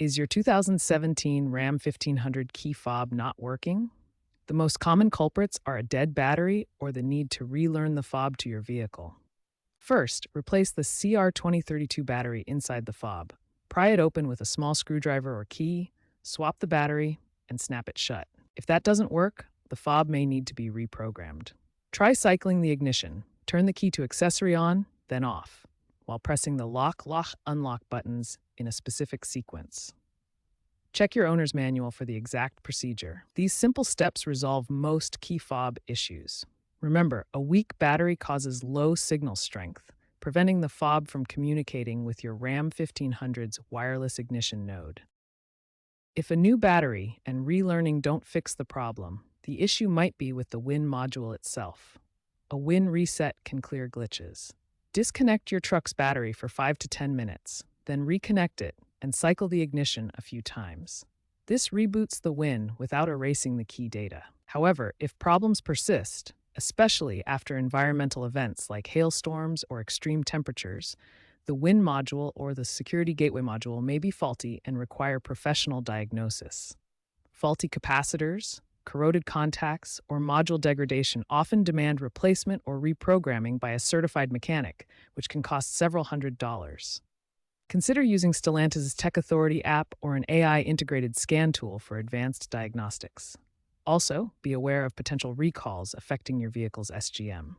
Is your 2017 Ram 1500 key fob not working? The most common culprits are a dead battery or the need to relearn the fob to your vehicle. First, replace the CR2032 battery inside the fob. Pry it open with a small screwdriver or key, swap the battery, and snap it shut. If that doesn't work, the fob may need to be reprogrammed. Try cycling the ignition. Turn the key to accessory on, then off, while pressing the unlock buttons in a specific sequence. Check your owner's manual for the exact procedure. These simple steps resolve most key fob issues. Remember, a weak battery causes low signal strength, preventing the fob from communicating with your Ram 1500's wireless ignition node. If a new battery and relearning don't fix the problem, the issue might be with the WIN module itself. A WIN reset can clear glitches. Disconnect your truck's battery for 5 to 10 minutes, then reconnect it and cycle the ignition a few times. This reboots the WIN without erasing the key data. However, if problems persist, especially after environmental events like hailstorms or extreme temperatures, the WIN module or the security gateway module may be faulty and require professional diagnosis. Faulty capacitors, corroded contacts, or module degradation often demand replacement or reprogramming by a certified mechanic, which can cost several $100s. Consider using Stellantis' Tech Authority app or an AI-integrated scan tool for advanced diagnostics. Also, be aware of potential recalls affecting your vehicle's SGM.